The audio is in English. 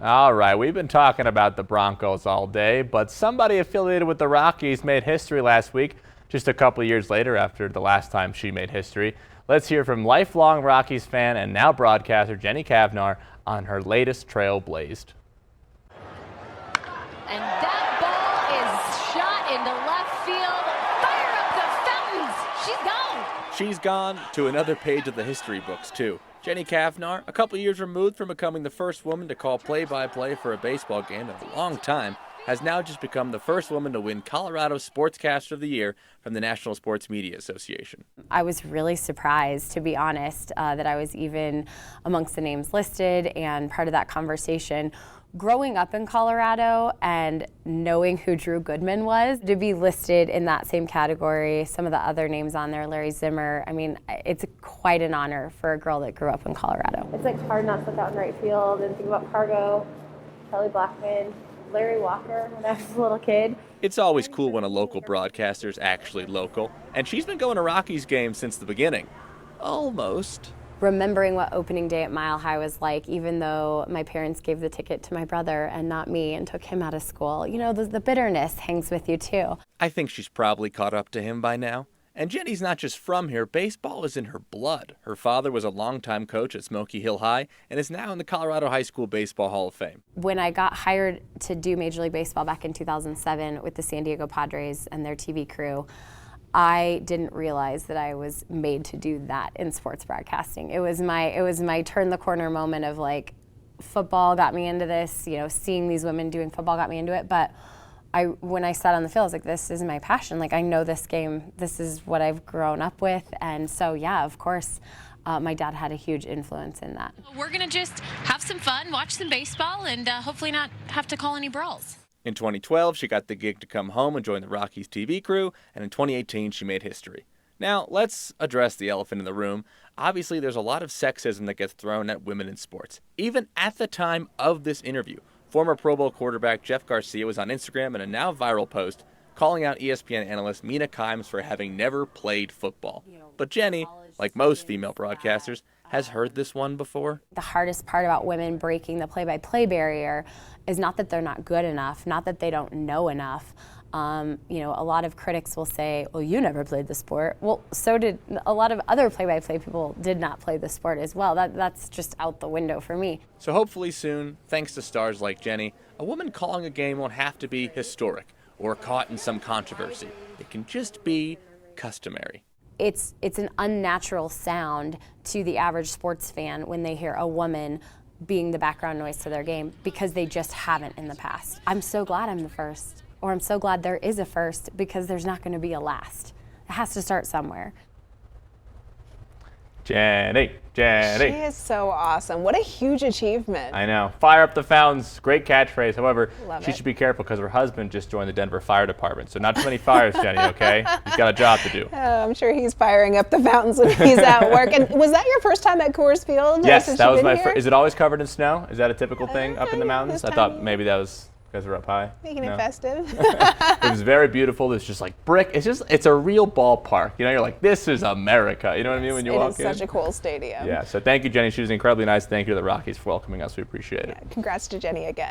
All right, we've been talking about the Broncos all day, but somebody affiliated with the Rockies made history last week, just a couple years later after the last time she made history. Let's hear from lifelong Rockies fan and now broadcaster Jenny Cavnar on her latest trail blazed. And that ball is shot into left field. Fire up the fountains. She's gone. She's gone to another page of the history books, too. Jenny Cavnar, a couple years removed from becoming the first woman to call play-by-play for a baseball game in a long time, has now just become the first woman to win Colorado's Sportscaster of the Year from the National Sports Media Association. I was really surprised, to be honest, that I was even amongst the names listed and part of that conversation. Growing up in Colorado and knowing who Drew Goodman was, to be listed in that same category, some of the other names on there, Larry Zimmer, I mean, it's quite an honor for a girl that grew up in Colorado. It's like hard not to look out in right field and think about Cargo, Kelly Blackman, Larry Walker when I was a little kid. It's always cool when a local broadcaster is actually local, and she's been going to Rockies games since the beginning. Almost. Remembering what opening day at Mile High was like, even though my parents gave the ticket to my brother and not me and took him out of school, you know, the bitterness hangs with you too. I think she's probably caught up to him by now. And Jenny's not just from here, baseball is in her blood. Her father was a longtime coach at Smoky Hill High and is now in the Colorado High School Baseball Hall of Fame. When I got hired to do Major League Baseball back in 2007 with the San Diego Padres and their TV crew, I didn't realize that I was made to do that in sports broadcasting. It was my turn the corner moment of like, football got me into this, you know, seeing these women doing football got me into it, but when I sat on the field, I was like, this is my passion. Like, I know this game, this is what I've grown up with, and so yeah, of course, my dad had a huge influence in that. We're gonna just have some fun, watch some baseball, and hopefully not have to call any brawls. In 2012, she got the gig to come home and join the Rockies TV crew, and in 2018, she made history. Now, let's address the elephant in the room. Obviously, there's a lot of sexism that gets thrown at women in sports. Even at the time of this interview, former Pro Bowl quarterback Jeff Garcia was on Instagram in a now viral post calling out ESPN analyst Mina Kimes for having never played football. But Jenny, like most female broadcasters, has heard this one before. The hardest part about women breaking the play-by-play barrier is not that they're not good enough, not that they don't know enough. You know, a lot of critics will say, well, you never played the sport. Well, so did a lot of other play-by-play people did not play the sport as well. That's just out the window for me. So hopefully soon, thanks to stars like Jenny, a woman calling a game won't have to be historic or caught in some controversy. It can just be customary. It's an unnatural sound to the average sports fan when they hear a woman being the background noise to their game because they just haven't in the past. I'm so glad I'm the first, or I'm so glad there is a first because there's not going to be a last. It has to start somewhere. Jenny. She is so awesome. What a huge achievement. I know. Fire up the fountains. Great catchphrase. However, Love she it. should be careful because her husband just joined the Denver Fire Department. So not too many fires, Jenny, okay? He's got a job to do. I'm sure he's firing up the fountains when he's at work. And was that your first time at Coors Field? Yes, since that you've was been my here? first. Is it always covered in snow? Is that a typical thing up in the mountains? this I thought time- maybe that was because we're up high. Making No. it festive. It was very beautiful. It's just like brick. It's a real ballpark. You know, you're like, this is America. You know what I mean when you walk in? It is such a cool stadium. Yeah, so thank you, Jenny. She was incredibly nice. Thank you to the Rockies for welcoming us. We appreciate it. Congrats to Jenny again.